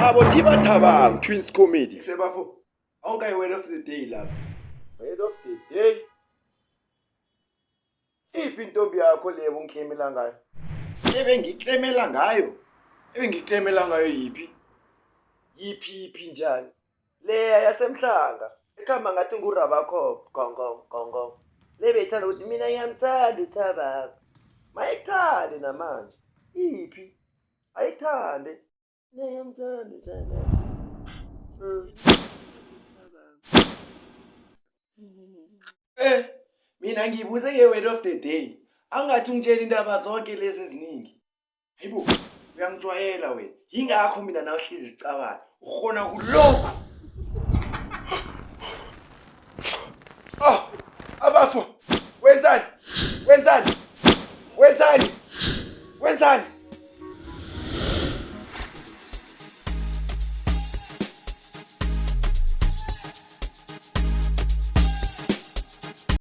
Abo Thiba Thabang Twins Comedy. Sebafo. Awukayi word of the day lapha. Word of the day. Iphi intombi yakho leyo ungiklemela ngayo? Ebengiklemela ngayo. Ebengiklemela ngayo yiphi? Yiphi njani? Leya yasemhlanga. Ekhamba ngathi ngurabakho gongo. Lebe ithanda ukuthi mina ngiyamthanda uThabang. Mayithande namanje. Iphi? Ayithande. Ngiyamthanda uThabang. Mina ngiyibuze nge-word of the day. Angathi ungitshela indaba zonke lezi eziningi. Hayibo, uyangijwayela wena. Yingakho mina nawe sihlezi sicabana. Ukhona kulokho. Abafo. Wenzani?